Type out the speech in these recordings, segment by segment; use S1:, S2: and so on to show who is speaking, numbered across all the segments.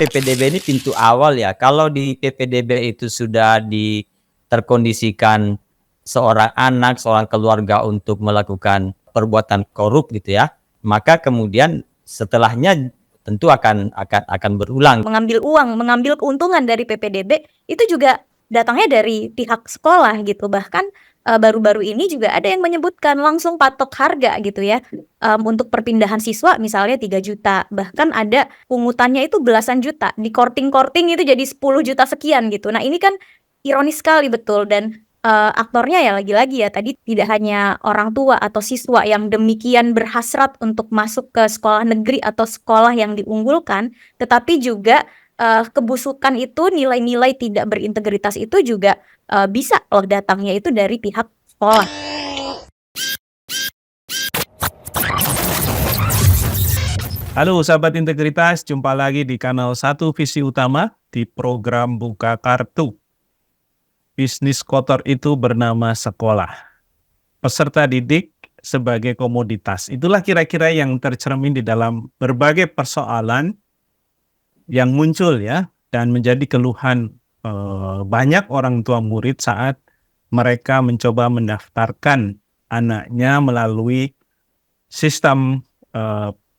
S1: PPDB ini pintu awal ya. Kalau di PPDB itu sudah terkondisikan seorang anak, seorang keluarga untuk melakukan perbuatan korup gitu ya, maka kemudian setelahnya tentu akan berulang.
S2: Mengambil uang, mengambil keuntungan dari PPDB itu juga datangnya dari pihak sekolah gitu. Bahkan baru-baru ini juga ada yang menyebutkan langsung patok harga gitu ya. Untuk perpindahan siswa misalnya 3 juta, bahkan ada pungutannya itu belasan juta, di korting-korting itu jadi 10 juta sekian gitu. Nah ini kan ironis sekali betul, dan aktornya ya lagi-lagi ya tadi tidak hanya orang tua atau siswa yang demikian berhasrat untuk masuk ke sekolah negeri atau sekolah yang diunggulkan, tetapi juga kebusukan itu, nilai-nilai tidak berintegritas itu juga bisa loh datangnya itu dari pihak sekolah.
S3: Halo sahabat integritas, jumpa lagi di kanal 1 Visi Utama di program Buka Kartu. Bisnis kotor itu bernama sekolah. Peserta didik sebagai komoditas. Itulah kira-kira yang tercermin di dalam berbagai persoalan yang muncul ya, dan menjadi keluhan banyak orang tua murid saat mereka mencoba mendaftarkan anaknya melalui sistem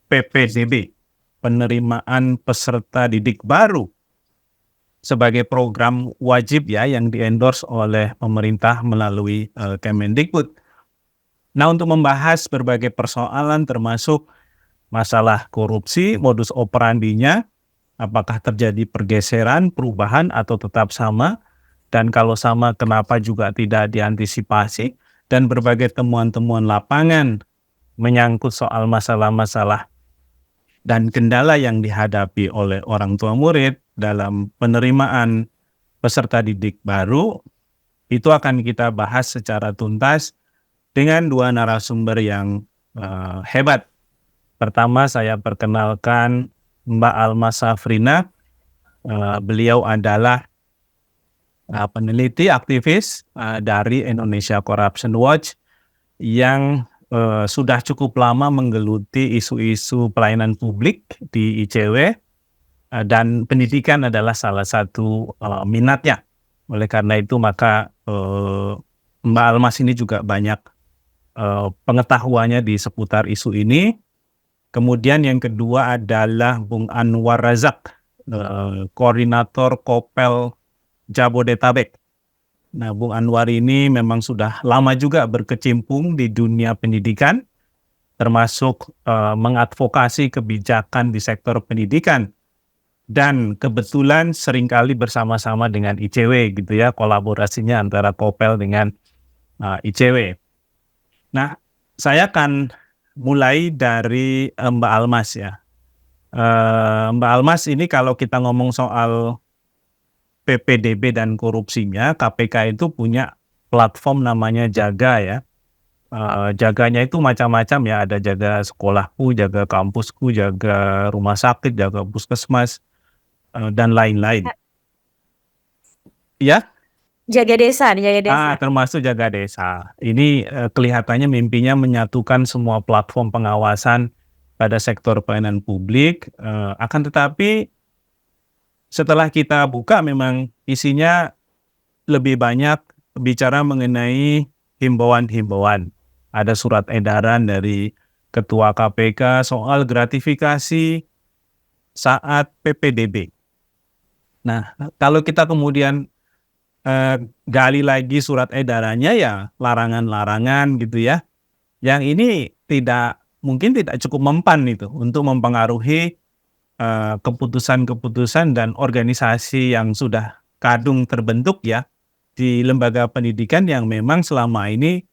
S3: PPDB, penerimaan peserta didik baru, sebagai program wajib ya yang di-endorse oleh pemerintah melalui Kemendikbud. Nah, untuk membahas berbagai persoalan termasuk masalah korupsi, modus operandinya, apakah terjadi pergeseran, perubahan atau tetap sama, dan kalau sama kenapa juga tidak diantisipasi, dan berbagai temuan-temuan lapangan menyangkut soal masalah-masalah dan kendala yang dihadapi oleh orang tua murid dalam penerimaan peserta didik baru, itu akan kita bahas secara tuntas dengan dua narasumber yang hebat. Pertama, saya perkenalkan Mbak Alma Safrina. Beliau adalah peneliti aktivis dari Indonesia Corruption Watch yang sudah cukup lama menggeluti isu-isu pelayanan publik di ICW, dan pendidikan adalah salah satu minatnya. Oleh karena itu maka Mbak Almas ini juga banyak pengetahuannya di seputar isu ini. Kemudian yang kedua adalah Bung Anwar Razak, koordinator Kopel Jabodetabek. Nah, Bung Anwar ini memang sudah lama juga berkecimpung di dunia pendidikan, termasuk mengadvokasi kebijakan di sektor pendidikan. Dan kebetulan seringkali bersama-sama dengan ICW gitu ya, kolaborasinya antara Kopel dengan ICW. Nah, saya akan mulai dari Mbak Almas ya. Mbak Almas ini kalau kita ngomong soal PPDB dan korupsinya, KPK itu punya platform namanya Jaga ya. Jaganya itu macam-macam ya, ada jaga sekolahku, jaga kampusku, jaga rumah sakit, jaga puskesmas, dan lain-lain. Ya?
S2: Jaga desa, jaga desa.
S3: Termasuk jaga desa. Ini kelihatannya mimpinya menyatukan semua platform pengawasan pada sektor pelayanan publik, akan tetapi setelah kita buka memang isinya lebih banyak bicara mengenai himbauan-himbauan. Ada surat edaran dari Ketua KPK soal gratifikasi saat PPDB. Nah, kalau kita kemudian gali lagi surat edarannya ya larangan-larangan gitu ya. Yang ini mungkin tidak cukup mempan itu untuk mempengaruhi keputusan-keputusan dan organisasi yang sudah kadung terbentuk ya di lembaga pendidikan yang memang selama ini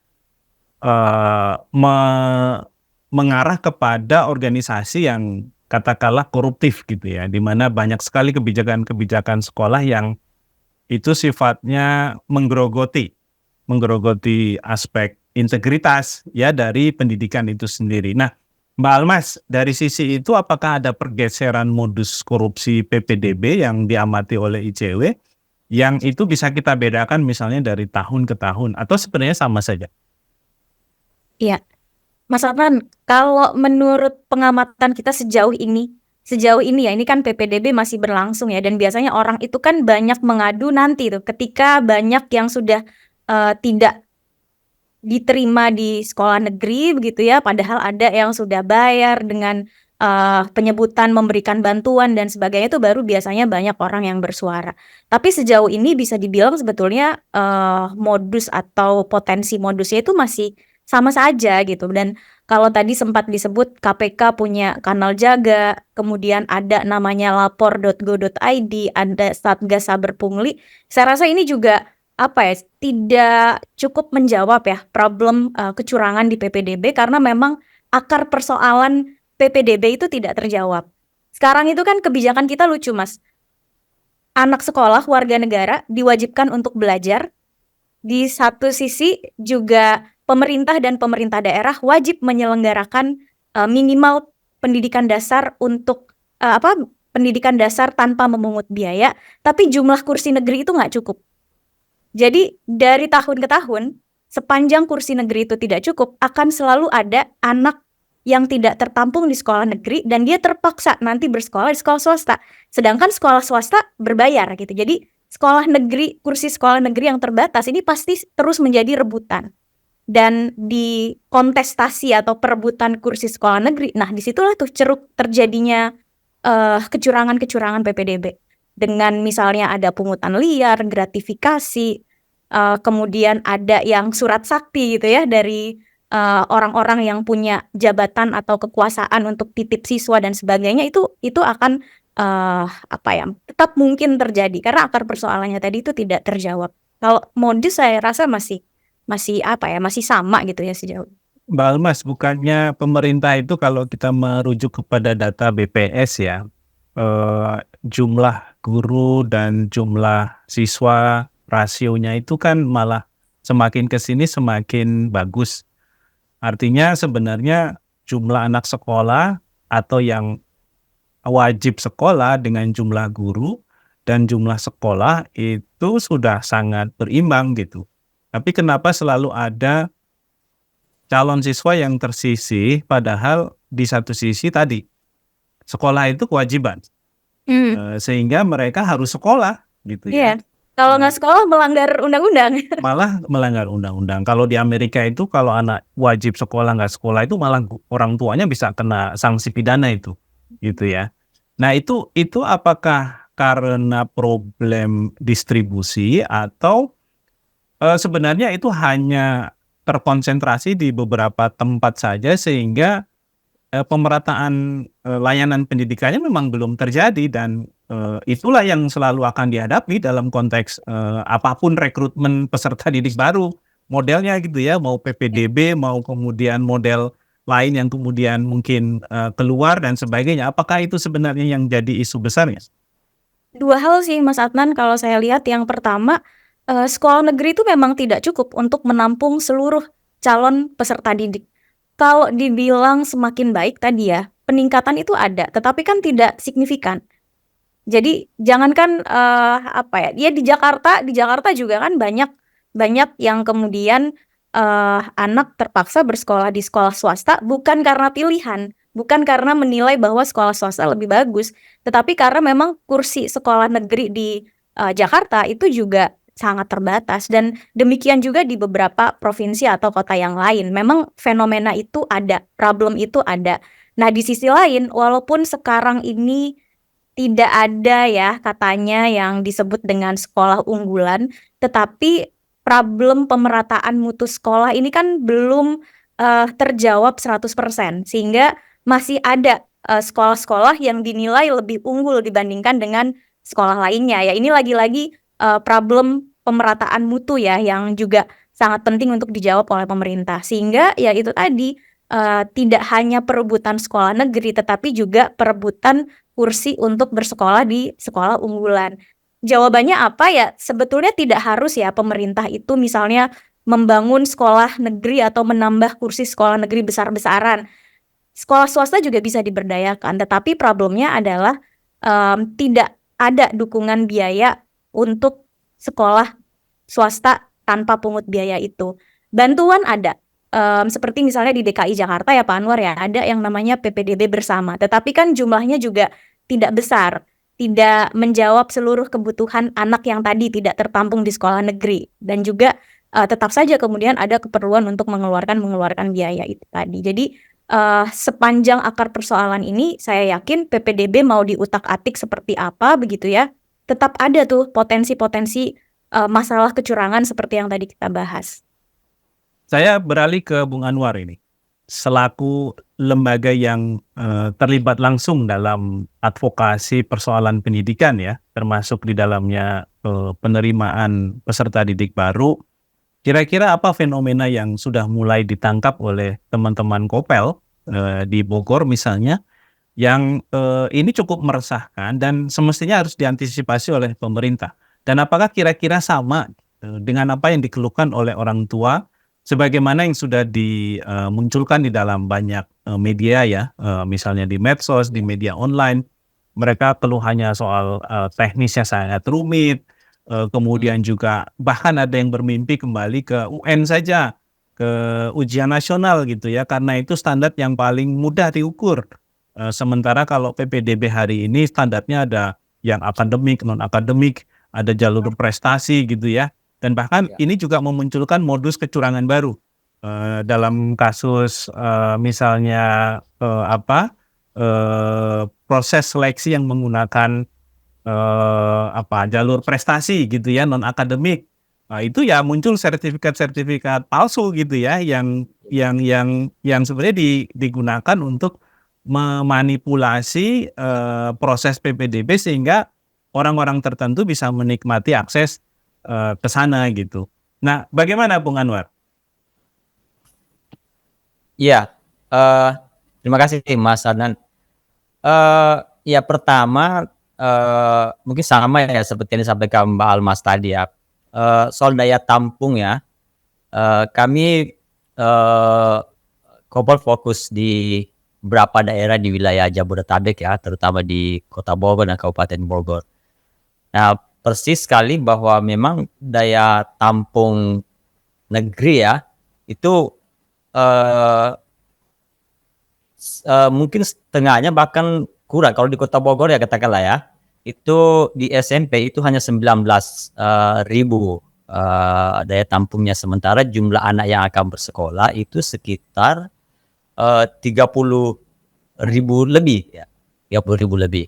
S3: mengarah kepada organisasi yang katakanlah koruptif gitu ya, di mana banyak sekali kebijakan-kebijakan sekolah yang itu sifatnya menggerogoti aspek integritas ya dari pendidikan itu sendiri. Nah, Mbak Almas, dari sisi itu apakah ada pergeseran modus korupsi PPDB yang diamati oleh ICW yang itu bisa kita bedakan misalnya dari tahun ke tahun atau sebenarnya sama saja?
S2: Iya, Mas Adnan, kalau menurut pengamatan kita sejauh ini, sejauh ini ya, ini kan PPDB masih berlangsung ya, dan biasanya orang itu kan banyak mengadu nanti tuh ketika banyak yang sudah tidak diterima di sekolah negeri begitu ya, padahal ada yang sudah bayar dengan penyebutan memberikan bantuan dan sebagainya, itu baru biasanya banyak orang yang bersuara. Tapi sejauh ini bisa dibilang sebetulnya modus atau potensi modusnya itu masih sama saja gitu. Dan kalau tadi sempat disebut KPK punya kanal jaga, kemudian ada namanya lapor.go.id, ada Satgas Saber Pungli. Saya rasa ini juga tidak cukup menjawab ya problem kecurangan di PPDB, karena memang akar persoalan PPDB itu tidak terjawab. Sekarang itu kan kebijakan kita lucu, Mas. Anak sekolah warga negara diwajibkan untuk belajar. Di satu sisi juga pemerintah dan pemerintah daerah wajib menyelenggarakan minimal pendidikan dasar untuk pendidikan dasar tanpa memungut biaya, tapi jumlah kursi negeri itu nggak cukup. Jadi dari tahun ke tahun, sepanjang kursi negeri itu tidak cukup, akan selalu ada anak yang tidak tertampung di sekolah negeri dan dia terpaksa nanti bersekolah di sekolah swasta. Sedangkan sekolah swasta berbayar gitu. Jadi sekolah negeri, kursi sekolah negeri yang terbatas ini pasti terus menjadi rebutan. Dan di kontestasi atau perebutan kursi sekolah negeri, nah disitulah tuh ceruk terjadinya kecurangan-kecurangan PPDB. Dengan misalnya ada pungutan liar, gratifikasi, kemudian ada yang surat sakti gitu ya dari orang-orang yang punya jabatan atau kekuasaan untuk titip siswa dan sebagainya, itu akan tetap mungkin terjadi karena akar persoalannya tadi itu tidak terjawab. Kalau modus saya rasa masih sama gitu ya sejauh.
S3: Mbak Almas, bukannya pemerintah itu kalau kita merujuk kepada data BPS ya, jumlah guru dan jumlah siswa rasionya itu kan malah semakin kesini semakin bagus. Artinya sebenarnya jumlah anak sekolah atau yang wajib sekolah dengan jumlah guru dan jumlah sekolah itu sudah sangat berimbang gitu. Tapi kenapa selalu ada calon siswa yang tersisih, padahal di satu sisi tadi sekolah itu kewajiban, sehingga mereka harus sekolah gitu ya.
S2: Iya, kalau nggak sekolah melanggar undang-undang.
S3: Malah melanggar undang-undang. Kalau di Amerika itu kalau anak wajib sekolah nggak sekolah itu malah orang tuanya bisa kena sanksi pidana itu, gitu ya. Nah itu apakah karena problem distribusi atau sebenarnya itu hanya terkonsentrasi di beberapa tempat saja sehingga pemerataan layanan pendidikannya memang belum terjadi, dan itulah yang selalu akan dihadapi dalam konteks apapun rekrutmen peserta didik baru modelnya gitu ya, mau PPDB mau kemudian model lain yang kemudian mungkin keluar dan sebagainya. Apakah itu sebenarnya yang jadi isu besarnya?
S2: Dua hal sih Mas Adnan kalau saya lihat. Yang pertama, sekolah negeri itu memang tidak cukup untuk menampung seluruh calon peserta didik. Kalau dibilang semakin baik tadi ya, peningkatan itu ada, tetapi kan tidak signifikan. Jadi jangankan ya di Jakarta juga kan banyak yang kemudian anak terpaksa bersekolah di sekolah swasta bukan karena pilihan, bukan karena menilai bahwa sekolah swasta lebih bagus, tetapi karena memang kursi sekolah negeri di Jakarta itu juga sangat terbatas, dan demikian juga di beberapa provinsi atau kota yang lain. Memang fenomena itu ada, problem itu ada. Nah di sisi lain, walaupun sekarang ini tidak ada ya katanya yang disebut dengan sekolah unggulan, tetapi problem pemerataan mutu sekolah ini kan belum terjawab 100%, sehingga masih ada sekolah-sekolah yang dinilai lebih unggul dibandingkan dengan sekolah lainnya ya. Ini lagi-lagi problem pemerataan mutu ya yang juga sangat penting untuk dijawab oleh pemerintah, sehingga ya itu tadi tidak hanya perebutan sekolah negeri tetapi juga perebutan kursi untuk bersekolah di sekolah unggulan. Jawabannya apa ya? Sebetulnya tidak harus ya pemerintah itu misalnya membangun sekolah negeri atau menambah kursi sekolah negeri besar-besaran. Sekolah swasta juga bisa diberdayakan, tetapi problemnya adalah tidak ada dukungan biaya untuk sekolah swasta tanpa pungut biaya itu. Bantuan ada, seperti misalnya di DKI Jakarta ya Pak Anwar ya, ada yang namanya PPDB bersama. Tetapi kan jumlahnya juga tidak besar, tidak menjawab seluruh kebutuhan anak yang tadi tidak tertampung di sekolah negeri. Dan juga tetap saja kemudian ada keperluan untuk mengeluarkan biaya itu tadi. Jadi sepanjang akar persoalan ini, saya yakin PPDB mau diutak-atik seperti apa begitu ya, tetap ada tuh potensi-potensi masalah kecurangan seperti yang tadi kita bahas.
S3: Saya beralih ke Bung Anwar ini. Selaku lembaga yang terlibat langsung dalam advokasi persoalan pendidikan ya, termasuk di dalamnya penerimaan peserta didik baru, kira-kira apa fenomena yang sudah mulai ditangkap oleh teman-teman Kopel di Bogor misalnya, yang ini cukup meresahkan dan semestinya harus diantisipasi oleh pemerintah? Dan apakah kira-kira sama dengan apa yang dikeluhkan oleh orang tua, sebagaimana yang sudah dimunculkan di dalam banyak media ya, misalnya di medsos, di media online, mereka keluhannya soal teknisnya sangat rumit, kemudian juga bahkan ada yang bermimpi kembali ke UN saja, ke ujian nasional gitu ya, karena itu standar yang paling mudah diukur. Sementara kalau PPDB hari ini standarnya ada yang akademik, non-akademik, ada jalur prestasi gitu ya. Dan bahkan ini juga memunculkan modus kecurangan baru. Dalam kasus misalnya proses seleksi yang menggunakan jalur prestasi gitu ya, non-akademik. Nah, itu ya muncul sertifikat-sertifikat palsu gitu ya, yang sebenarnya digunakan untuk memanipulasi proses PPDB sehingga orang-orang tertentu bisa menikmati akses ke sana gitu. Nah, bagaimana Bung Anwar?
S1: Iya, terima kasih Mas Adnan. Ya pertama mungkin sama ya seperti yang disampaikan Mbak Almas tadi ya. Soal daya tampung ya, kami Kopel fokus di beberapa daerah di wilayah Jabodetabek ya, terutama di Kota Bogor dan Kabupaten Bogor. Nah, persis sekali bahwa memang daya tampung negeri ya, itu mungkin setengahnya bahkan kurang. Kalau di Kota Bogor ya katakanlah ya, itu di SMP itu hanya 19.000 daya tampungnya, sementara jumlah anak yang akan bersekolah itu sekitar 30.000 lebih ya, 30.000 lebih.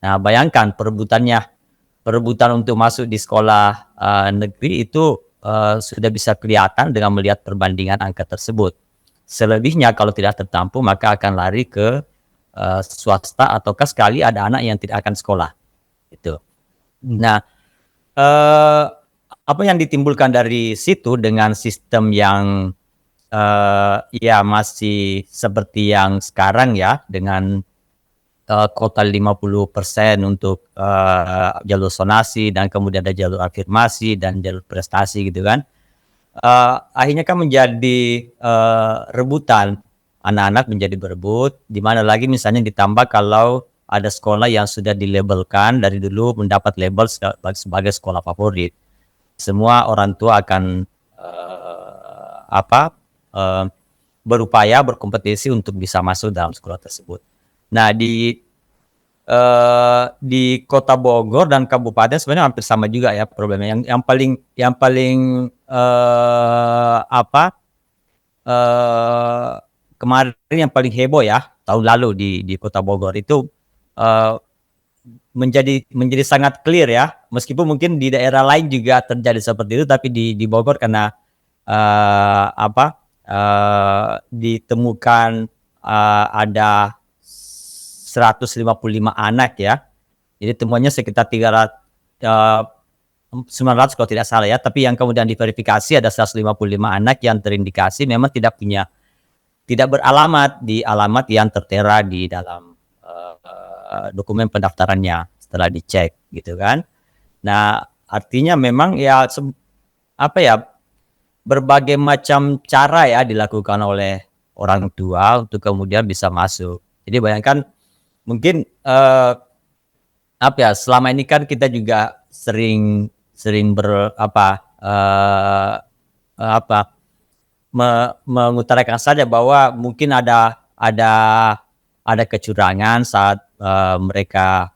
S1: Nah, bayangkan perebutan untuk masuk di sekolah negeri itu sudah bisa kelihatan dengan melihat perbandingan angka tersebut. Selebihnya kalau tidak tertampung maka akan lari ke swasta ataukah sekali ada anak yang tidak akan sekolah. Itu. Nah, apa yang ditimbulkan dari situ dengan sistem yang ya masih seperti yang sekarang ya, dengan kuota 50% untuk jalur sonasi dan kemudian ada jalur afirmasi dan jalur prestasi gitu kan. Akhirnya kan menjadi rebutan, anak-anak menjadi berebut, di mana lagi misalnya ditambah kalau ada sekolah yang sudah dilabelkan dari dulu mendapat label sebagai sekolah favorit. Semua orang tua akan berupaya berkompetisi untuk bisa masuk dalam sekolah tersebut. Nah, di Kota Bogor dan Kabupaten sebenarnya hampir sama juga ya problemnya. Yang paling kemarin yang paling heboh ya tahun lalu di Kota Bogor itu menjadi sangat clear ya, meskipun mungkin di daerah lain juga terjadi seperti itu, tapi di Bogor karena ditemukan ada 155 anak ya. Jadi temuannya sekitar 900 kalau tidak salah ya, tapi yang kemudian diverifikasi ada 155 anak yang terindikasi memang tidak beralamat di alamat yang tertera di dalam dokumen pendaftarannya setelah dicek gitu kan. Nah, artinya memang ya berbagai macam cara ya dilakukan oleh orang tua untuk kemudian bisa masuk. Jadi bayangkan mungkin selama ini kan kita juga sering mengutarakan saja bahwa mungkin ada kecurangan saat mereka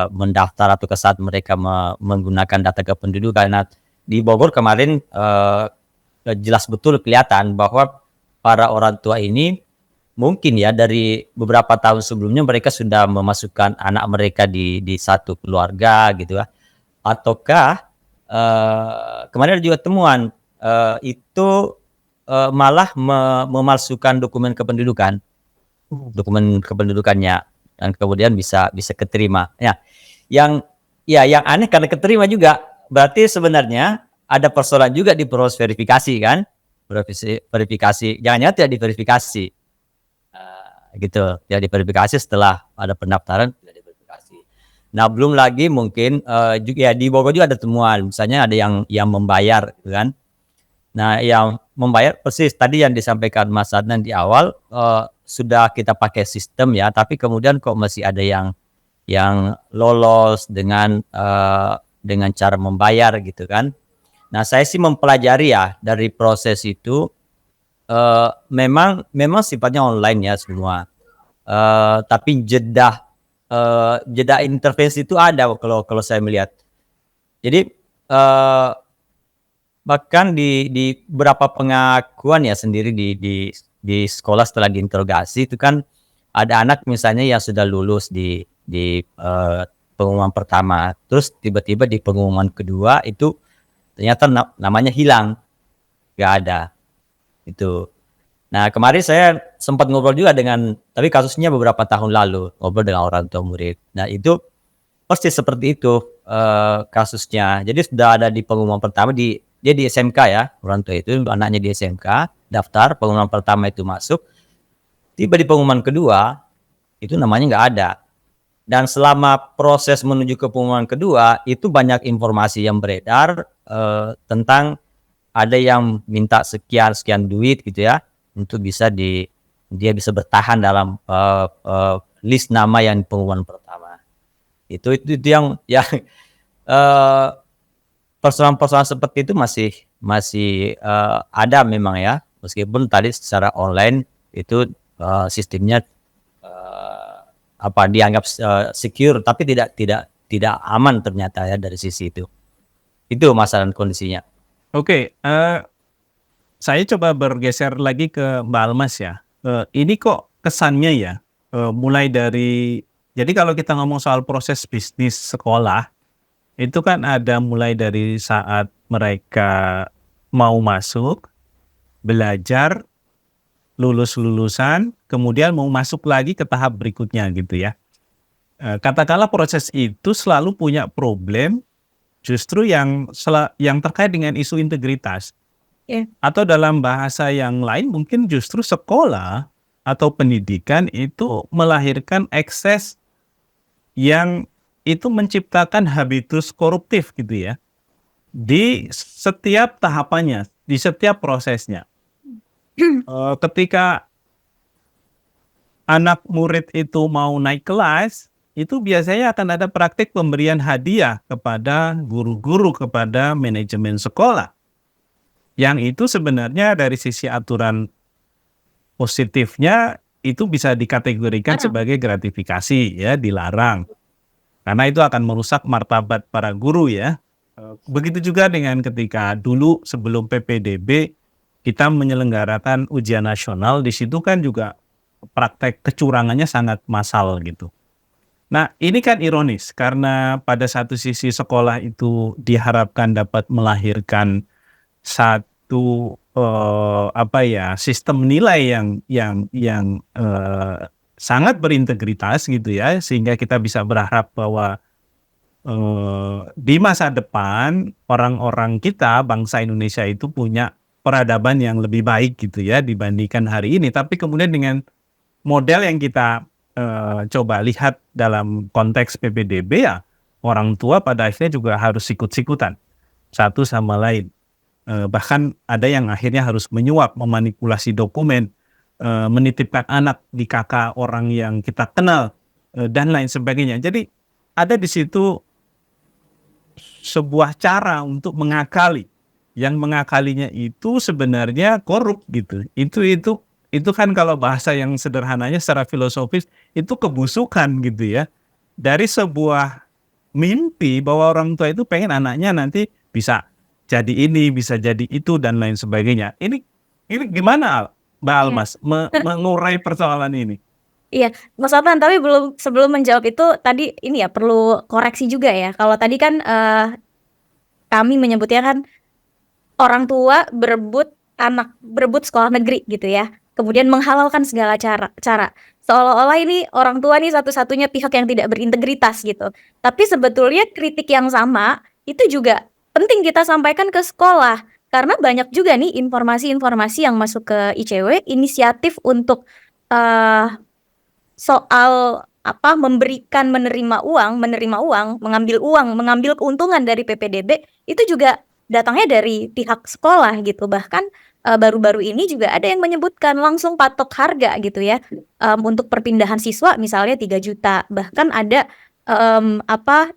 S1: mendaftar atau saat mereka menggunakan data kependudukan. Nah, di Bogor kemarin jelas betul kelihatan bahwa para orang tua ini mungkin ya dari beberapa tahun sebelumnya mereka sudah memasukkan anak mereka di satu keluarga gitu ya, ataukah kemarin ada juga temuan itu malah memalsukan dokumen kependudukannya dan kemudian bisa keterima. Yang aneh karena keterima juga berarti sebenarnya ada persoalan juga di proses verifikasi kan, verifikasi jangan-jangan tidak diverifikasi. Gitu, tidak diverifikasi setelah ada pendaftaran tidak diverifikasi. Nah, belum lagi mungkin juga ya di Bogor juga ada temuan, misalnya ada yang membayar, gitu kan. Nah, yang membayar persis tadi yang disampaikan Mas Adnan di awal sudah kita pakai sistem ya, tapi kemudian kok masih ada yang lolos dengan cara membayar gitu kan. Nah, saya sih mempelajari ya dari proses itu. Memang sifatnya online ya semua. Tapi jeda intervensi itu ada kalau saya melihat. Jadi bahkan di beberapa pengakuan ya sendiri di sekolah setelah diinterogasi itu kan ada anak misalnya yang sudah lulus di pengumuman pertama, terus tiba-tiba di pengumuman kedua itu ternyata namanya hilang, nggak ada. Itu. Nah, kemarin saya sempat ngobrol juga tapi kasusnya beberapa tahun lalu, ngobrol dengan orang tua murid. Nah, itu persis seperti itu kasusnya. Jadi sudah ada di pengumuman pertama, dia di SMK ya, orang tua itu anaknya di SMK, daftar, pengumuman pertama itu masuk, tiba di pengumuman kedua, itu namanya nggak ada. Dan selama proses menuju ke pengumuman kedua, itu banyak informasi yang beredar tentang ada yang minta sekian duit gitu ya untuk dia bisa bertahan dalam list nama yang pengumuman pertama. Itu yang persoalan-persoalan seperti itu masih ada memang ya, meskipun tadi secara online itu sistemnya dianggap secure, tapi tidak aman ternyata ya dari sisi itu. Itu masalah kondisinya.
S3: Oke, saya coba bergeser lagi ke Mbak Almas ya. Ini kok kesannya ya, mulai dari, jadi kalau kita ngomong soal proses bisnis sekolah, itu kan ada mulai dari saat mereka mau masuk, belajar, lulusan, kemudian mau masuk lagi ke tahap berikutnya gitu ya. Katakanlah proses itu selalu punya problem, justru yang terkait dengan isu integritas.
S2: Yeah.
S3: Atau dalam bahasa yang lain mungkin justru sekolah atau pendidikan itu melahirkan ekses yang itu menciptakan habitus koruptif gitu ya. Di setiap tahapannya, di setiap prosesnya. Ketika anak murid itu mau naik kelas, itu biasanya akan ada praktik pemberian hadiah kepada guru-guru, kepada manajemen sekolah. Yang itu sebenarnya dari sisi aturan positifnya itu bisa dikategorikan sebagai gratifikasi ya, dilarang. Karena itu akan merusak martabat para guru ya. Begitu juga dengan ketika dulu sebelum PPDB kita menyelenggarakan ujian nasional, di situ kan juga praktek kecurangannya sangat massal gitu. Nah, ini kan ironis karena pada satu sisi sekolah itu diharapkan dapat melahirkan satu sistem nilai yang sangat berintegritas gitu ya, sehingga kita bisa berharap bahwa di masa depan orang-orang kita, bangsa Indonesia itu punya peradaban yang lebih baik gitu ya dibandingkan hari ini. Tapi kemudian dengan model yang kita coba lihat dalam konteks PPDB ya, orang tua pada akhirnya juga harus sikut-sikutan satu sama lain. Bahkan ada yang akhirnya harus menyuap, memanipulasi dokumen, menitipkan anak di kakak orang yang kita kenal, dan lain sebagainya. Jadi ada di situ sebuah cara untuk mengakali yang mengakalinya itu sebenarnya korup gitu. Itu kan kalau bahasa yang sederhananya secara filosofis itu kebusukan gitu ya. Dari sebuah mimpi bahwa orang tua itu pengen anaknya nanti bisa jadi ini, bisa jadi itu dan lain sebagainya. Ini gimana Mbak
S2: Iya.
S3: Almas mengurai persoalan ini?
S2: Iya, Mas Adnan, tapi sebelum menjawab itu tadi ini ya perlu koreksi juga ya. Kalau tadi kan kami menyebutnya kan orang tua berebut sekolah negeri gitu ya. Kemudian menghalalkan segala cara. Seolah-olah ini orang tua nih satu-satunya pihak yang tidak berintegritas gitu. Tapi sebetulnya kritik yang sama itu juga penting kita sampaikan ke sekolah. Karena banyak juga nih informasi-informasi yang masuk ke ICW, inisiatif untuk soal menerima uang, mengambil keuntungan dari PPDB itu juga datangnya dari pihak sekolah gitu. Bahkan baru-baru ini juga ada yang menyebutkan langsung patok harga gitu ya, untuk perpindahan siswa misalnya 3 juta. Bahkan ada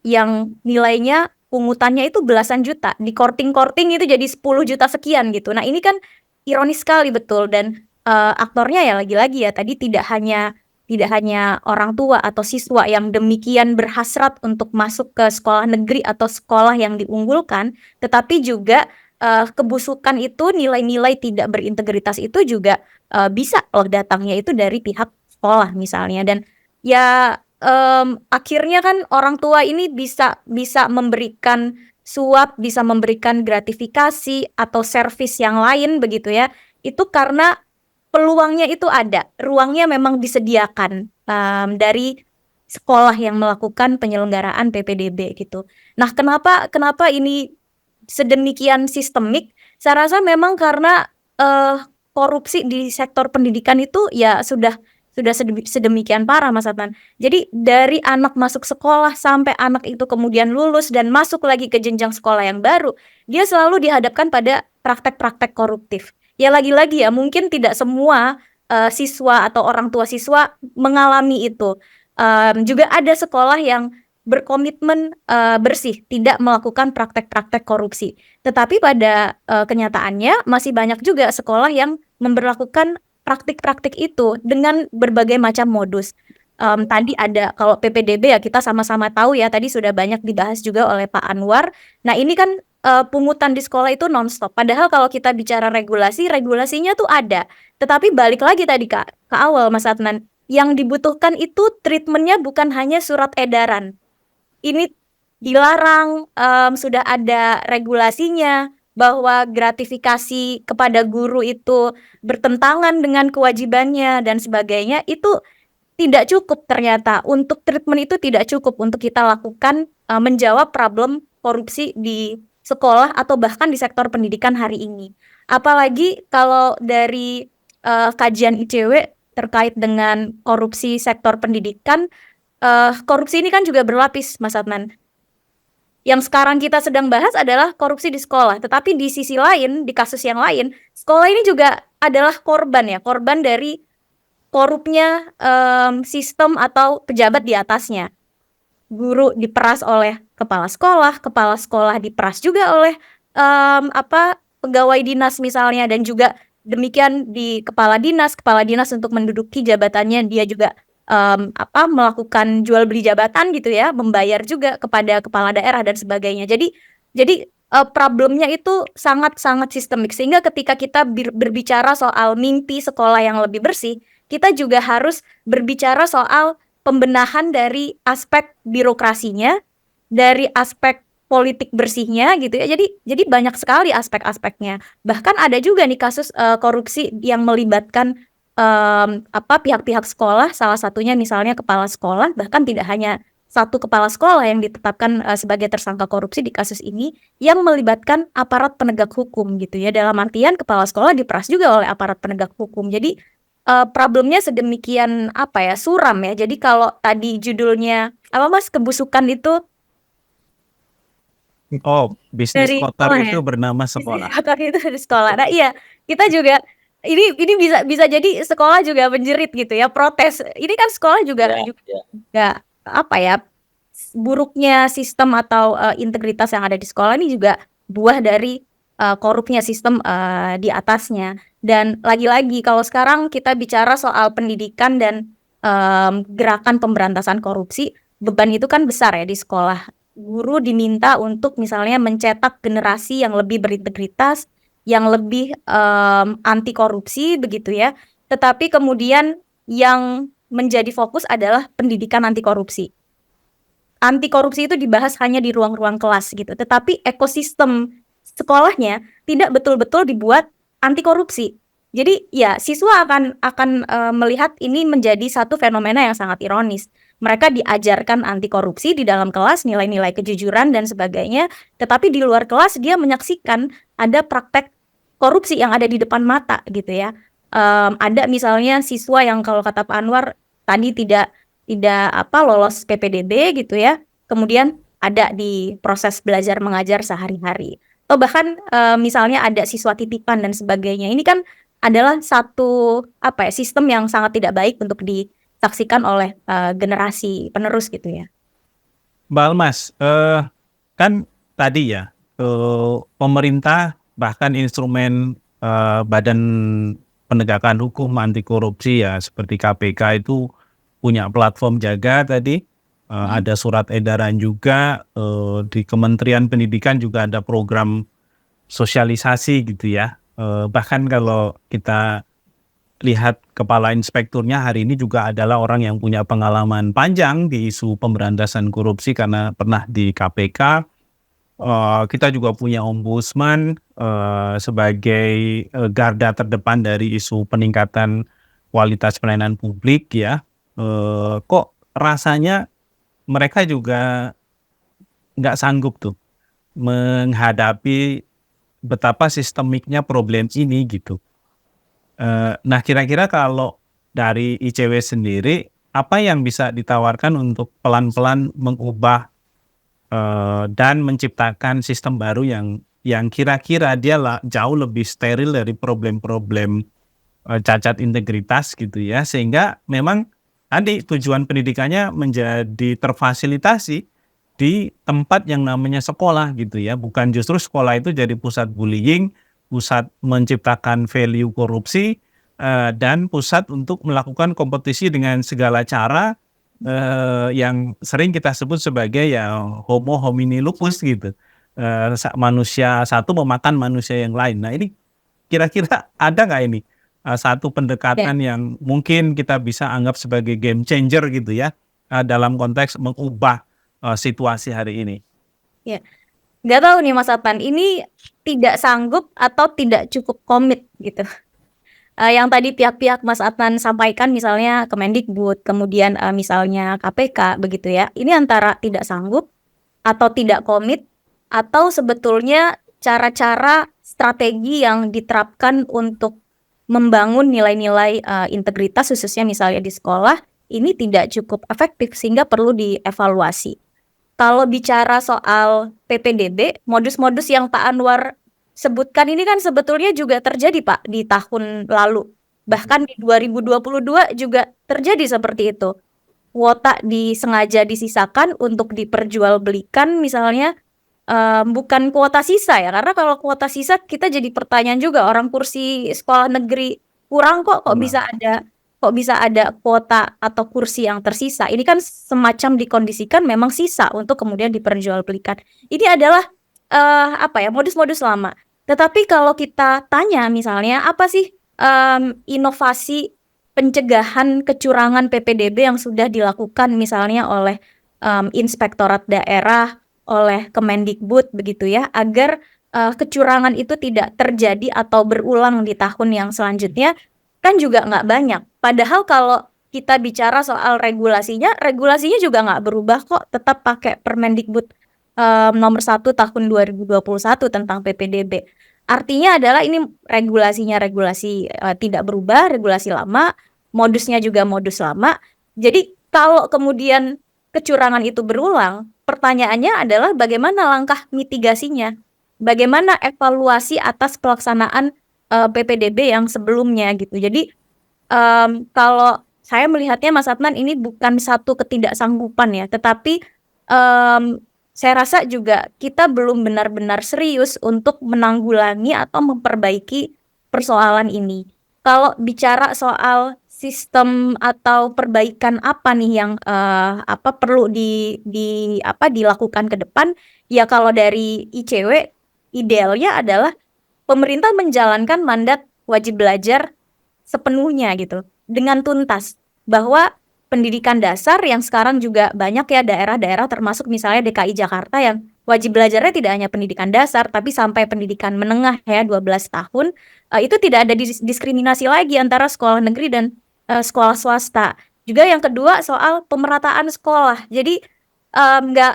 S2: yang nilainya pungutannya itu belasan juta, di-korting-korting itu jadi 10 juta sekian gitu. Nah, ini kan ironis sekali betul, dan aktornya ya lagi-lagi ya tadi tidak hanya orang tua atau siswa yang demikian berhasrat untuk masuk ke sekolah negeri atau sekolah yang diunggulkan, tetapi juga kebusukan itu, nilai-nilai tidak berintegritas itu juga bisa loh datangnya itu dari pihak sekolah misalnya. Dan ya akhirnya kan orang tua ini bisa memberikan suap, bisa memberikan gratifikasi atau servis yang lain begitu ya, itu karena peluangnya itu ada, ruangnya memang disediakan dari sekolah yang melakukan penyelenggaraan PPDB gitu. Nah, kenapa ini sedemikian sistemik? Saya rasa memang karena korupsi di sektor pendidikan itu ya sudah sedemikian parah, Mas Adnan. Jadi dari anak masuk sekolah sampai anak itu kemudian lulus dan masuk lagi ke jenjang sekolah yang baru, dia selalu dihadapkan pada praktek-praktek koruptif. Ya lagi-lagi ya mungkin tidak semua siswa atau orang tua siswa mengalami itu. Juga ada sekolah yang berkomitmen bersih, tidak melakukan praktek-praktek korupsi. Tetapi pada kenyataannya masih banyak juga sekolah yang memberlakukan praktik-praktik itu dengan berbagai macam modus. Tadi ada kalau PPDB ya kita sama-sama tahu ya, tadi sudah banyak dibahas juga oleh Pak Anwar. Nah, ini kan pungutan di sekolah itu nonstop. Padahal kalau kita bicara regulasinya tuh ada. Tetapi balik lagi tadi ke awal Mas Adnan, yang dibutuhkan itu treatmentnya bukan hanya surat edaran. Ini dilarang, sudah ada regulasinya bahwa gratifikasi kepada guru itu bertentangan dengan kewajibannya dan sebagainya. Itu tidak cukup ternyata, untuk treatment itu tidak cukup untuk kita lakukan menjawab problem korupsi di sekolah atau bahkan di sektor pendidikan hari ini. Apalagi kalau dari kajian ICW terkait dengan korupsi sektor pendidikan, korupsi ini kan juga berlapis, Mas Adnan. Yang sekarang kita sedang bahas adalah korupsi di sekolah, tetapi di sisi lain, di kasus yang lain, sekolah ini juga adalah korban dari korupnya sistem atau pejabat di atasnya. Guru diperas oleh kepala sekolah diperas juga oleh pegawai dinas misalnya, dan juga demikian di kepala dinas untuk menduduki jabatannya dia juga melakukan jual beli jabatan gitu ya, membayar juga kepada kepala daerah dan sebagainya. Jadi problemnya itu sangat-sangat sistemik, sehingga ketika kita berbicara soal mimpi sekolah yang lebih bersih, kita juga harus berbicara soal pembenahan dari aspek birokrasinya, dari aspek politik bersihnya gitu ya. Jadi banyak sekali aspek-aspeknya. Bahkan ada juga nih kasus korupsi yang melibatkan pihak-pihak sekolah, salah satunya misalnya kepala sekolah, bahkan tidak hanya satu kepala sekolah yang ditetapkan sebagai tersangka korupsi di kasus ini, yang melibatkan aparat penegak hukum gitu ya. Dalam artian kepala sekolah diperas juga oleh aparat penegak hukum. Jadi problemnya sedemikian suram ya. Jadi kalau tadi judulnya Mas, kebusukan itu
S3: Bisnis
S2: dari
S3: kotor
S2: sekolah
S3: itu
S2: ya?
S3: bernama sekolah.
S2: Kotor itu dari sekolah. Nah iya, kita juga ini bisa jadi sekolah juga menjerit gitu ya, protes. Ini kan sekolah juga nggak buruknya sistem atau integritas yang ada di sekolah ini juga buah dari korupnya sistem di atasnya. Dan lagi-lagi kalau sekarang kita bicara soal pendidikan dan gerakan pemberantasan korupsi, beban itu kan besar ya di sekolah. Guru diminta untuk misalnya mencetak generasi yang lebih berintegritas, yang lebih anti korupsi begitu ya. Tetapi kemudian yang menjadi fokus adalah pendidikan anti korupsi. Anti korupsi itu dibahas hanya di ruang-ruang kelas gitu, tetapi ekosistem sekolahnya tidak betul-betul dibuat anti korupsi. Jadi ya siswa akan melihat ini menjadi satu fenomena yang sangat ironis. Mereka diajarkan anti korupsi di dalam kelas, nilai-nilai kejujuran dan sebagainya, tetapi di luar kelas dia menyaksikan ada praktek korupsi yang ada di depan mata gitu ya. Ada misalnya siswa yang kalau kata Pak Anwar tadi tidak lolos PPDB gitu ya. Kemudian ada di proses belajar mengajar sehari-hari. Atau bahkan misalnya ada siswa titipan dan sebagainya. Ini kan adalah satu sistem yang sangat tidak baik untuk disaksikan oleh generasi penerus gitu ya.
S3: Mbak Almas, kan tadi ya pemerintah bahkan instrumen Badan Penegakan Hukum Anti Korupsi ya seperti KPK itu punya platform Jaga tadi, ada surat edaran juga, di Kementerian Pendidikan juga ada program sosialisasi gitu ya. Bahkan kalau kita lihat kepala inspekturnya hari ini juga adalah orang yang punya pengalaman panjang di isu pemberantasan korupsi karena pernah di KPK. Kita juga punya ombudsman sebagai garda terdepan dari isu peningkatan kualitas pelayanan publik ya. Kok rasanya mereka juga nggak sanggup tuh menghadapi betapa sistemiknya problem ini gitu. Nah kira-kira kalau dari ICW sendiri apa yang bisa ditawarkan untuk pelan-pelan mengubah dan menciptakan sistem baru yang kira-kira dia jauh lebih steril dari problem-problem cacat integritas gitu ya, sehingga memang tadi tujuan pendidikannya menjadi terfasilitasi di tempat yang namanya sekolah gitu ya, bukan justru sekolah itu jadi pusat bullying, pusat menciptakan value korupsi, dan pusat untuk melakukan kompetisi dengan segala cara yang sering kita sebut sebagai ya homo homini lupus gitu, manusia satu memakan manusia yang lain. Nah ini kira-kira ada nggak ini satu pendekatan yang mungkin kita bisa anggap sebagai game changer gitu ya dalam konteks mengubah situasi hari ini?
S2: Ya, nggak tahu nih Mas Adnan, ini tidak sanggup atau tidak cukup komit gitu. Yang tadi pihak-pihak Mas Adnan sampaikan misalnya Kemendikbud, kemudian misalnya KPK begitu ya. Ini antara tidak sanggup atau tidak komit, atau sebetulnya cara-cara strategi yang diterapkan untuk membangun nilai-nilai integritas khususnya misalnya di sekolah ini tidak cukup efektif sehingga perlu dievaluasi. Kalau bicara soal PPDB, modus-modus yang Pak Anwar sebutkan ini kan sebetulnya juga terjadi Pak di tahun lalu. Bahkan di 2022 juga terjadi seperti itu. Kuota disengaja disisakan untuk diperjualbelikan misalnya, bukan kuota sisa ya, karena kalau kuota sisa kita jadi pertanyaan juga, orang kursi sekolah negeri kurang kok bisa ada kuota atau kursi yang tersisa. Ini kan semacam dikondisikan memang sisa untuk kemudian diperjualbelikan. Ini adalah modus-modus lama. Tetapi kalau kita tanya misalnya apa sih inovasi pencegahan kecurangan PPDB yang sudah dilakukan misalnya oleh inspektorat daerah, oleh Kemendikbud begitu ya, agar kecurangan itu tidak terjadi atau berulang di tahun yang selanjutnya, kan juga nggak banyak. Padahal kalau kita bicara soal regulasinya juga nggak berubah kok, tetap pakai Permendikbud nomor 1 tahun 2021 tentang PPDB. Artinya adalah ini regulasinya tidak berubah, regulasi lama, modusnya juga modus lama. Jadi kalau kemudian kecurangan itu berulang, pertanyaannya adalah bagaimana langkah mitigasinya? Bagaimana evaluasi atas pelaksanaan PPDB yang sebelumnya gitu. Jadi kalau saya melihatnya Mas Adnan ini bukan satu ketidaksanggupan ya, tetapi saya rasa juga kita belum benar-benar serius untuk menanggulangi atau memperbaiki persoalan ini. Kalau bicara soal sistem atau perbaikan apa nih yang perlu dilakukan ke depan, ya kalau dari ICW idealnya adalah pemerintah menjalankan mandat wajib belajar sepenuhnya gitu, dengan tuntas. Bahwa pendidikan dasar yang sekarang juga banyak ya daerah-daerah termasuk misalnya DKI Jakarta yang wajib belajarnya tidak hanya pendidikan dasar tapi sampai pendidikan menengah ya 12 tahun, itu tidak ada diskriminasi lagi antara sekolah negeri dan sekolah swasta. Juga yang kedua soal pemerataan sekolah. Jadi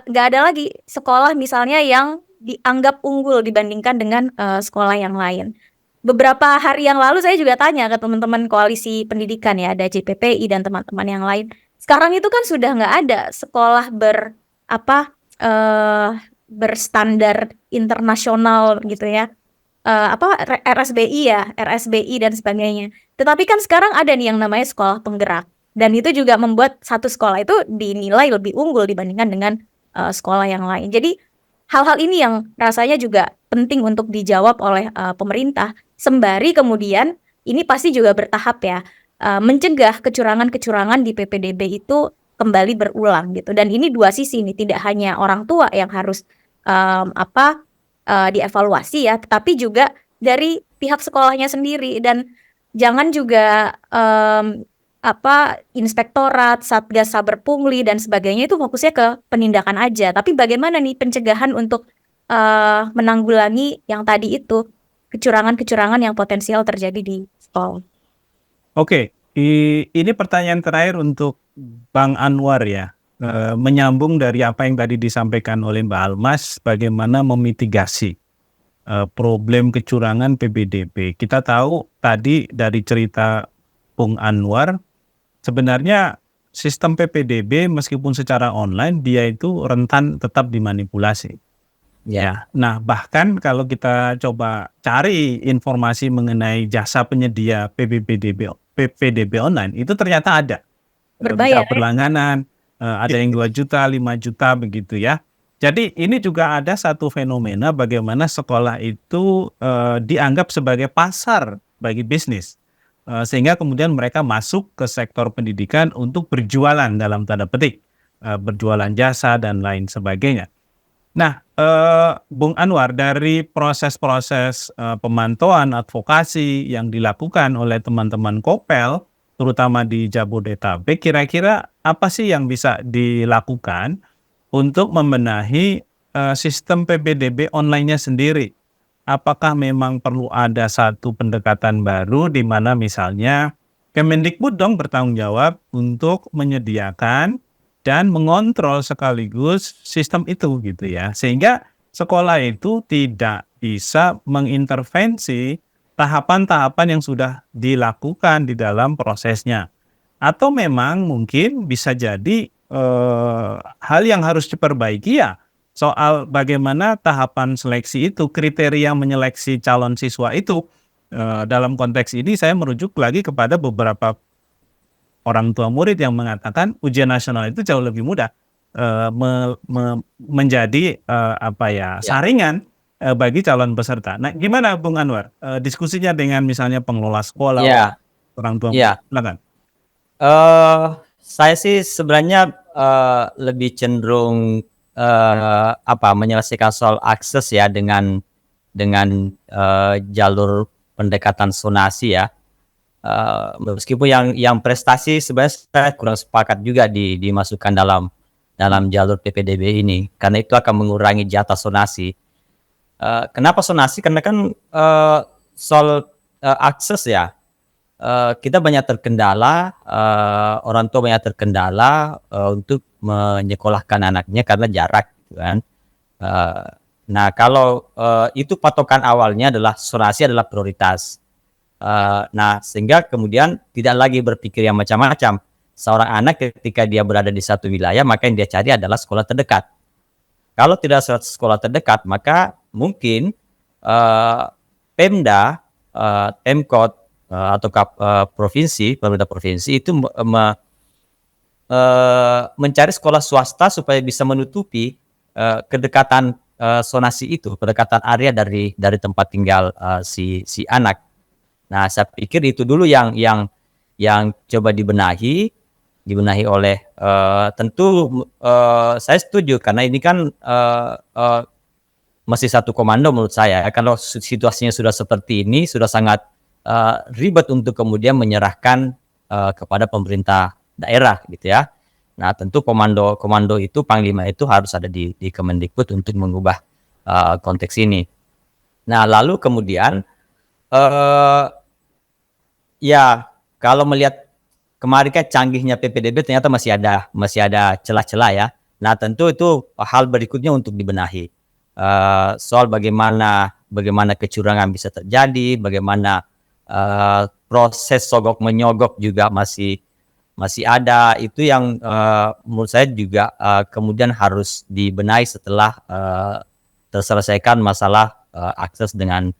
S2: nggak ada lagi sekolah misalnya yang dianggap unggul dibandingkan dengan sekolah yang lain. Beberapa hari yang lalu saya juga tanya ke teman-teman koalisi pendidikan ya, ada JPPI dan teman-teman yang lain. Sekarang itu kan sudah nggak ada sekolah berstandar internasional gitu ya. RSBI dan sebagainya. Tetapi kan sekarang ada nih yang namanya sekolah penggerak. Dan itu juga membuat satu sekolah itu dinilai lebih unggul dibandingkan dengan sekolah yang lain. Jadi hal-hal ini yang rasanya juga penting untuk dijawab oleh pemerintah. Sembari kemudian ini pasti juga bertahap ya, mencegah kecurangan-kecurangan di PPDB itu kembali berulang gitu. Dan ini dua sisi nih, tidak hanya orang tua yang harus dievaluasi ya, tetapi juga dari pihak sekolahnya sendiri. Dan jangan juga inspektorat, satgas saber pungli dan sebagainya itu fokusnya ke penindakan aja. Tapi bagaimana nih pencegahan untuk menanggulangi yang tadi itu kecurangan-kecurangan yang potensial terjadi di sekolah.
S3: Oke, ini pertanyaan terakhir untuk Bang Anwar ya. Menyambung dari apa yang tadi disampaikan oleh Mbak Almas, bagaimana memitigasi problem kecurangan PPDB. Kita tahu tadi dari cerita Bung Anwar, sebenarnya sistem PPDB meskipun secara online, dia itu rentan tetap dimanipulasi. Ya, nah bahkan kalau kita coba cari informasi mengenai jasa penyedia PPDB online, itu ternyata ada.
S2: Berbayar.
S3: Berlangganan, ada yang 2 juta, 5 juta begitu ya. Jadi ini juga ada satu fenomena bagaimana sekolah itu dianggap sebagai pasar bagi bisnis. Sehingga kemudian mereka masuk ke sektor pendidikan untuk berjualan dalam tanda petik. Berjualan jasa dan lain sebagainya. Nah, Bung Anwar, dari proses-proses pemantauan advokasi yang dilakukan oleh teman-teman Kopel, terutama di Jabodetabek, kira-kira apa sih yang bisa dilakukan untuk membenahi sistem PPDB online-nya sendiri? Apakah memang perlu ada satu pendekatan baru di mana misalnya Kemendikbud dong bertanggung jawab untuk menyediakan dan mengontrol sekaligus sistem itu gitu ya. Sehingga sekolah itu tidak bisa mengintervensi tahapan-tahapan yang sudah dilakukan di dalam prosesnya. Atau memang mungkin bisa jadi hal yang harus diperbaiki ya soal bagaimana tahapan seleksi itu, kriteria menyeleksi calon siswa itu. Dalam konteks ini saya merujuk lagi kepada beberapa orang tua murid yang mengatakan ujian nasional itu jauh lebih mudah menjadi saringan bagi calon peserta. Nah, gimana Bung Anwar diskusinya dengan misalnya pengelola sekolah, orang tua murid? Silakan.
S1: Saya sih sebenarnya lebih cenderung menyelesaikan soal akses ya dengan jalur pendekatan zonasi ya. Meskipun yang prestasi sebenarnya saya kurang sepakat juga dimasukkan dalam jalur PPDB ini, karena itu akan mengurangi jatah zonasi. Kenapa zonasi? Karena kan soal akses ya, kita banyak terkendala, orang tua banyak terkendala untuk menyekolahkan anaknya karena jarak, gitu kan. Nah kalau itu patokan awalnya adalah zonasi adalah prioritas. Nah sehingga kemudian tidak lagi berpikir yang macam-macam. Seorang anak ketika dia berada di satu wilayah, maka yang dia cari adalah sekolah terdekat. Kalau tidak sekolah terdekat, maka mungkin Pemda, Pemkot atau provinsi, pemerintah provinsi itu mencari sekolah swasta supaya bisa menutupi kedekatan zonasi itu, kedekatan area dari tempat tinggal si anak. Nah, saya pikir itu dulu yang coba dibenahi oleh tentu saya setuju karena ini kan masih satu komando menurut saya. Kalau situasinya sudah seperti ini, sudah sangat ribet untuk kemudian menyerahkan kepada pemerintah daerah gitu ya. Nah, tentu komando itu, panglima itu harus ada di Kemendikbud untuk mengubah konteks ini. Nah, lalu kemudian ya kalau melihat kemarin kan canggihnya PPDB ternyata masih ada celah-celah ya. Nah, tentu itu hal berikutnya untuk dibenahi. Soal bagaimana kecurangan bisa terjadi, bagaimana proses sogok menyogok juga masih ada, itu yang menurut saya juga kemudian harus dibenahi setelah terselesaikan masalah akses dengan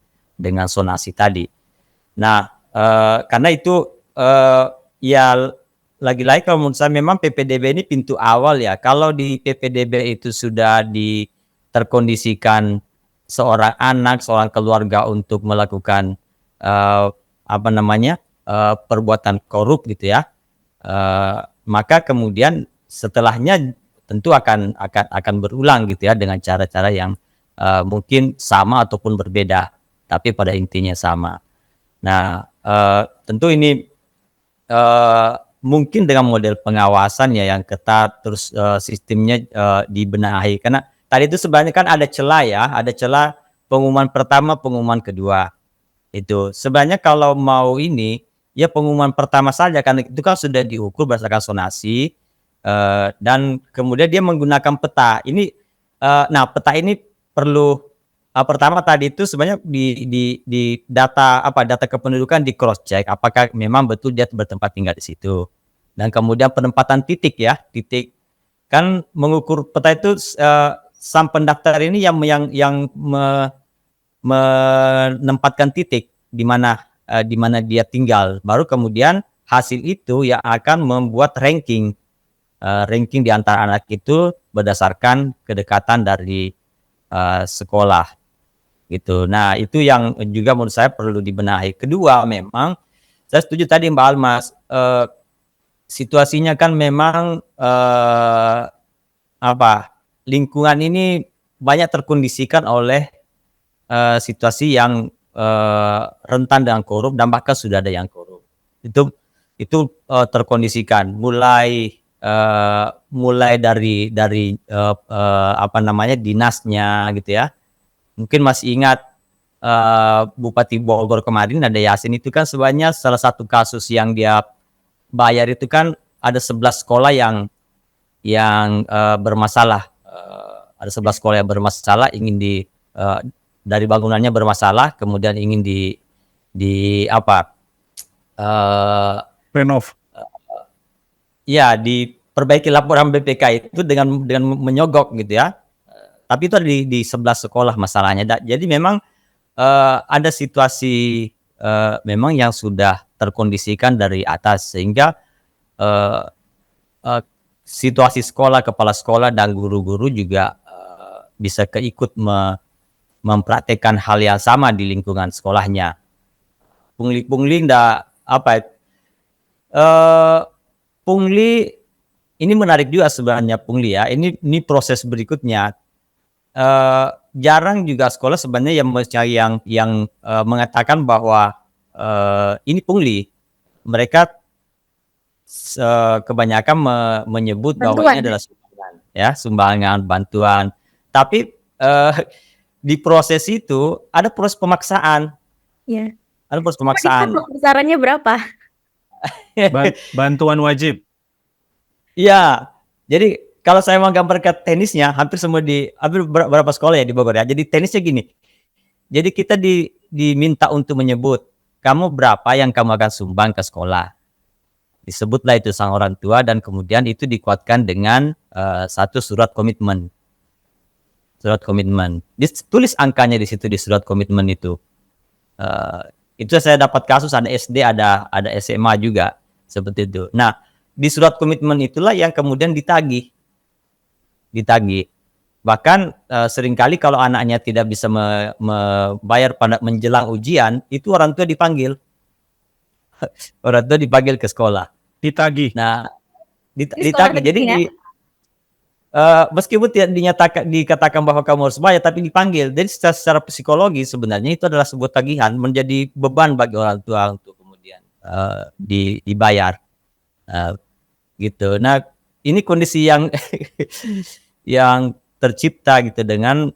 S1: zonasi tadi. Nah, karena itu ya lagi-lagi kalau menurut saya memang PPDB ini pintu awal ya. Kalau di PPDB itu sudah terkondisikan seorang anak, seorang keluarga untuk melakukan perbuatan korup gitu ya. Maka kemudian setelahnya tentu akan berulang gitu ya dengan cara-cara yang mungkin sama ataupun berbeda, tapi pada intinya sama. Nah, tentu ini mungkin dengan model pengawasan ya yang ketat, terus sistemnya dibenahi. Karena tadi itu sebenarnya kan ada celah ya, ada celah pengumuman pertama, pengumuman kedua. Itu sebenarnya kalau mau ini ya pengumuman pertama saja karena itu kan sudah diukur berdasarkan zonasi dan kemudian dia menggunakan peta. Ini nah peta ini perlu pertama tadi itu sebenarnya di data kependudukan di cross check apakah memang betul dia bertempat tinggal di situ. Dan kemudian penempatan titik ya, titik kan mengukur peta itu sang pendaftar ini yang menempatkan titik di mana dia tinggal, baru kemudian hasil itu yang akan membuat ranking di antara anak itu berdasarkan kedekatan dari sekolah gitu. Nah, itu yang juga menurut saya perlu dibenahi. Kedua, memang saya setuju tadi Mbak Almas, situasinya kan memang lingkungan ini banyak terkondisikan oleh situasi yang rentan dengan korup dan bahkan sudah ada yang korup. Itu terkondisikan mulai dari dinasnya gitu ya. Mungkin masih ingat Bupati Bogor kemarin ada Yasin, itu kan sebenarnya salah satu kasus yang dia bayar itu kan ada 11 sekolah yang bermasalah. Ada 11 sekolah yang bermasalah, ingin dari bangunannya bermasalah, kemudian ingin
S3: renov.
S1: Ya, diperbaiki laporan BPK itu dengan menyogok gitu ya. Tapi itu ada di 11 sekolah masalahnya. Jadi memang ada situasi memang yang sudah terkondisikan dari atas sehingga situasi sekolah, kepala sekolah dan guru-guru juga bisa keikut mempraktekkan hal yang sama di lingkungan sekolahnya. Pungli pungli ini menarik juga sebenarnya pungli ya. Ini proses berikutnya. Jarang juga sekolah sebenarnya yang mengatakan bahwa ini pungli. Mereka kebanyakan menyebut bahwa ini adalah sumbangan, ya, sumbangan, bantuan. Tapi di proses itu ada proses pemaksaan.
S2: Iya.
S1: Ada proses pemaksaan.
S2: Besarannya berapa?
S3: Bantuan wajib.
S1: Iya. Jadi kalau saya mau gambar ke tenisnya, hampir berapa sekolah ya di Bogor ya. Jadi tenisnya gini. Jadi kita diminta untuk menyebut kamu berapa yang kamu akan sumbang ke sekolah. Disebutlah itu sang orang tua dan kemudian itu dikuatkan dengan satu surat komitmen. Surat komitmen. Ditulis angkanya di situ di surat komitmen itu. Itu saya dapat kasus ada SD, ada SMA juga seperti itu. Nah, di surat komitmen itulah yang kemudian ditagih. Bahkan seringkali kalau anaknya tidak bisa membayar pada menjelang ujian, itu orang tua dipanggil. Orang tua dipanggil ke sekolah.
S3: Ditagih.
S1: Nah,
S2: Di sekolah
S1: ditagih. Jadi
S2: negeri ya?
S1: meskipun tidak dikatakan bahwa kamu harus bayar, tapi dipanggil. Jadi secara psikologi sebenarnya itu adalah sebuah tagihan, menjadi beban bagi orang tua untuk kemudian dibayar, gitu. Nah, ini kondisi yang yang tercipta gitu dengan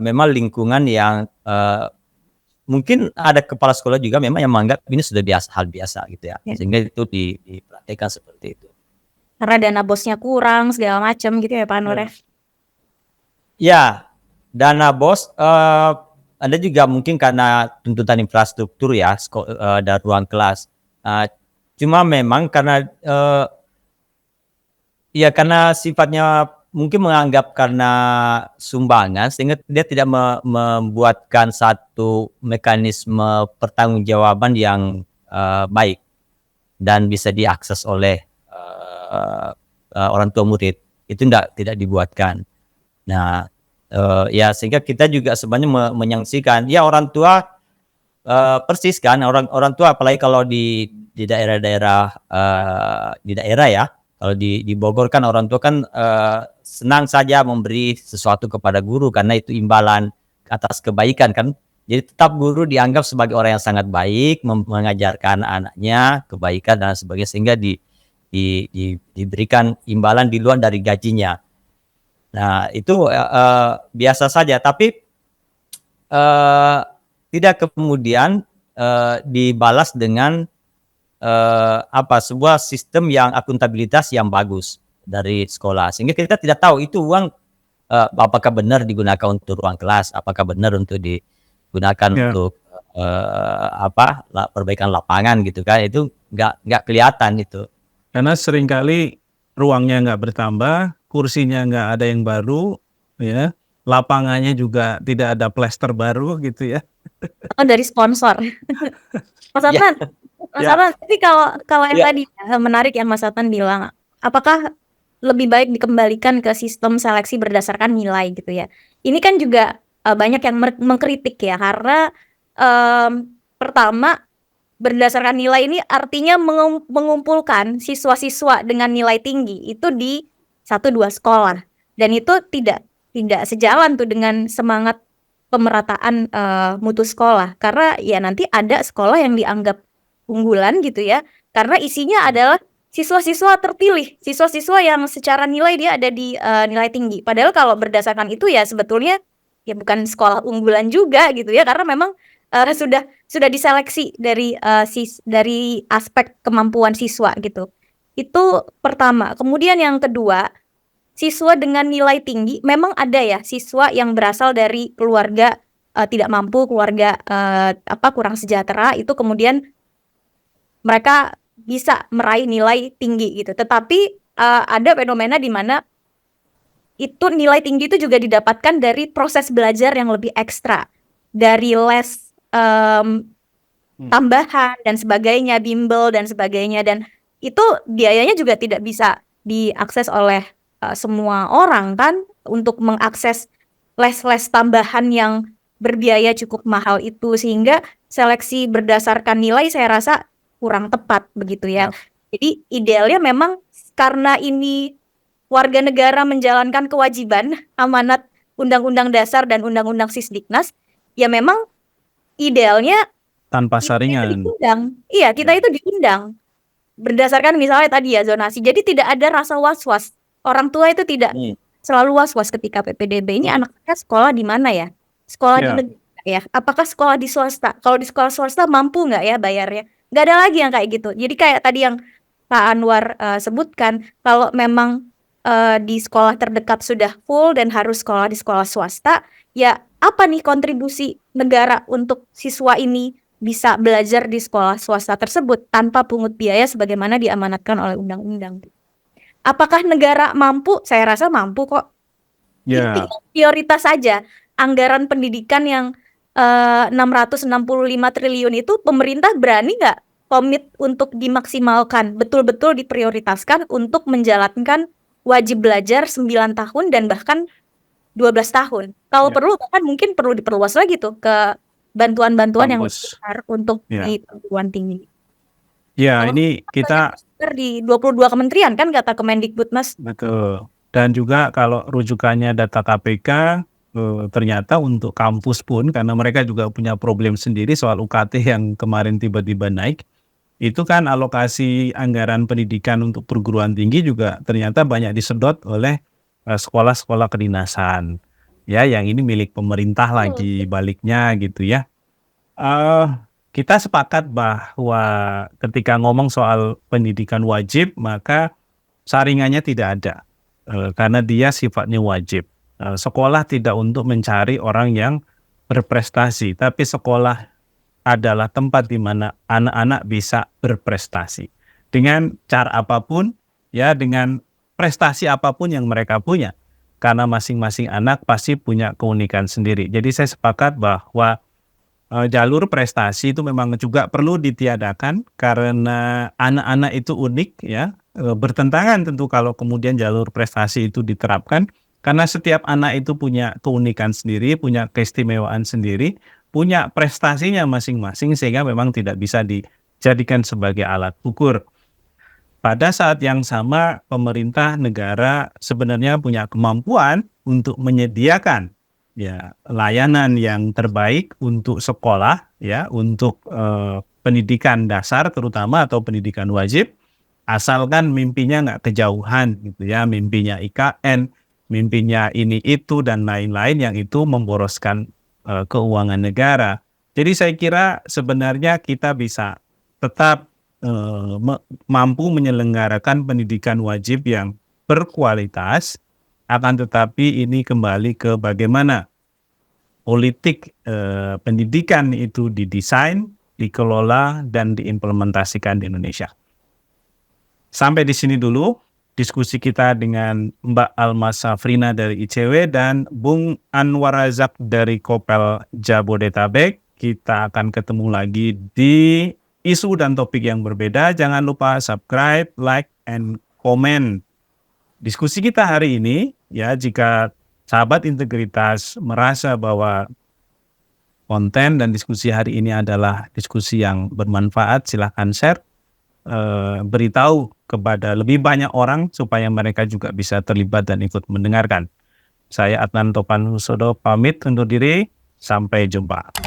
S1: memang lingkungan yang mungkin ada kepala sekolah juga memang yang menganggap ini sudah hal biasa gitu ya,
S2: Ya.
S1: sehingga itu dipraktekkan seperti itu.
S2: Karena dana bosnya kurang segala macam gitu ya Pak Anwar ya?
S1: Ya, dana bos ada juga mungkin karena tuntutan infrastruktur ya, dan ruang kelas. Cuma memang karena ya karena sifatnya mungkin menganggap karena sumbangan sehingga dia tidak membuatkan satu mekanisme pertanggungjawaban yang baik dan bisa diakses oleh orang tua murid. Itu tidak dibuatkan. Nah, ya sehingga kita juga sebenarnya menyaksikan ya orang tua persis kan, orang tua apalagi kalau di daerah-daerah di daerah ya, kalau di Bogor kan orang tua kan senang saja memberi sesuatu kepada guru karena itu imbalan atas kebaikan kan. Jadi tetap guru dianggap sebagai orang yang sangat baik, mengajarkan anaknya kebaikan dan sebagainya, sehingga diberikan imbalan di luar dari gajinya. Nah, itu biasa saja, tapi tidak kemudian dibalas dengan sebuah sistem yang akuntabilitas yang bagus dari sekolah, sehingga kita tidak tahu itu uang apakah benar digunakan untuk ruang kelas, apakah benar untuk digunakan untuk perbaikan lapangan gitu kan, itu nggak kelihatan itu.
S3: Karena seringkali ruangnya nggak bertambah, kursinya nggak ada yang baru, ya, lapangannya juga tidak ada plester baru gitu ya.
S2: Oh, dari sponsor. Mas Adnan, Mas Adnan, tapi kalau yang tadi menarik yang Mas Adnan bilang, apakah lebih baik dikembalikan ke sistem seleksi berdasarkan nilai gitu ya? Ini kan juga banyak yang mengkritik ya, karena pertama berdasarkan nilai ini artinya mengumpulkan siswa-siswa dengan nilai tinggi itu di 1-2 sekolah, dan itu tidak sejalan tuh dengan semangat pemerataan mutu sekolah, karena ya nanti ada sekolah yang dianggap unggulan gitu ya, karena isinya adalah siswa-siswa terpilih, siswa-siswa yang secara nilai dia ada di nilai tinggi. Padahal kalau berdasarkan itu ya sebetulnya ya bukan sekolah unggulan juga gitu ya, karena memang sudah diseleksi dari aspek kemampuan siswa gitu. Itu pertama. Kemudian yang kedua, siswa dengan nilai tinggi memang ada ya siswa yang berasal dari keluarga tidak mampu, keluarga kurang sejahtera, itu kemudian mereka bisa meraih nilai tinggi gitu. Tetapi ada fenomena di mana itu nilai tinggi itu juga didapatkan dari proses belajar yang lebih ekstra, dari les tambahan dan sebagainya, bimbel dan sebagainya, dan itu biayanya juga tidak bisa diakses oleh semua orang kan, untuk mengakses les-les tambahan yang berbiaya cukup mahal itu, sehingga seleksi berdasarkan nilai saya rasa kurang tepat begitu ya. Jadi idealnya memang karena ini warga negara menjalankan kewajiban amanat Undang-Undang Dasar dan Undang-Undang Sisdiknas, ya memang idealnya
S3: tanpa saringan.
S2: Iya, kita itu diundang berdasarkan misalnya tadi ya zonasi. Jadi tidak ada rasa was-was. Orang tua itu tidak selalu was-was ketika PPDB. Ini anaknya sekolah di mana ya? Sekolah di negeri ya? Apakah sekolah di swasta? Kalau di sekolah swasta mampu nggak ya bayarnya? Nggak ada lagi yang kayak gitu. Jadi kayak tadi yang Pak Anwar sebutkan, kalau memang di sekolah terdekat sudah full dan harus sekolah di sekolah swasta, ya apa nih kontribusi negara untuk siswa ini bisa belajar di sekolah swasta tersebut tanpa pungut biaya sebagaimana diamanatkan oleh undang-undang? Apakah negara mampu? Saya rasa mampu kok. Tinggal prioritas saja. Anggaran pendidikan yang 665 triliun itu pemerintah berani nggak komit untuk dimaksimalkan, betul-betul diprioritaskan untuk menjalankan wajib belajar 9 tahun dan bahkan 12 tahun. Kalau
S3: Ya.
S2: perlu bahkan mungkin perlu diperluas lagi tuh ke bantuan-bantuan yang
S3: Kampus.
S2: besar untuk
S3: Ya.
S2: di perguruan tinggi.
S3: Ya,
S2: Kalau
S3: ini kita
S2: di 22 kementerian kan kata Kemendikbud, Mas.
S3: betul. Dan juga kalau rujukannya data KPK, ternyata untuk kampus pun, karena mereka juga punya problem sendiri soal UKT yang kemarin tiba-tiba naik, itu kan alokasi anggaran pendidikan untuk perguruan tinggi juga ternyata banyak disedot oleh sekolah-sekolah kedinasan. Ya, yang ini milik pemerintah lagi baliknya gitu ya. Eh, kita sepakat bahwa ketika ngomong soal pendidikan wajib, maka saringannya tidak ada. Karena dia sifatnya wajib. Sekolah tidak untuk mencari orang yang berprestasi, tapi sekolah adalah tempat di mana anak-anak bisa berprestasi. Dengan cara apapun, ya dengan prestasi apapun yang mereka punya. Karena masing-masing anak pasti punya keunikan sendiri. Jadi saya sepakat bahwa jalur prestasi itu memang juga perlu ditiadakan karena anak-anak itu unik ya, bertentangan tentu kalau kemudian jalur prestasi itu diterapkan karena setiap anak itu punya keunikan sendiri, punya keistimewaan sendiri, punya prestasinya masing-masing sehingga memang tidak bisa dijadikan sebagai alat ukur. Pada saat yang sama pemerintah negara sebenarnya punya kemampuan untuk menyediakan ya layanan yang terbaik untuk sekolah ya untuk pendidikan dasar terutama atau pendidikan wajib asalkan mimpinya nggak kejauhan gitu ya, mimpinya IKN, mimpinya ini itu dan lain-lain yang itu memboroskan keuangan negara. Jadi saya kira sebenarnya kita bisa tetap mampu menyelenggarakan pendidikan wajib yang berkualitas, akan tetapi ini kembali ke bagaimana politik pendidikan itu didesain, dikelola, dan diimplementasikan di Indonesia. Sampai di sini dulu diskusi kita dengan Mbak Alma Safrina dari ICW dan Bung Anwar Razak dari Kopel Jabodetabek. Kita akan ketemu lagi di isu dan topik yang berbeda. Jangan lupa subscribe, like, and comment. Diskusi kita hari ini, ya jika sahabat integritas merasa bahwa konten dan diskusi hari ini adalah diskusi yang bermanfaat, silahkan share, beritahu kepada lebih banyak orang supaya mereka juga bisa terlibat dan ikut mendengarkan. Saya Adnan Topan Husodo pamit undur diri, sampai jumpa.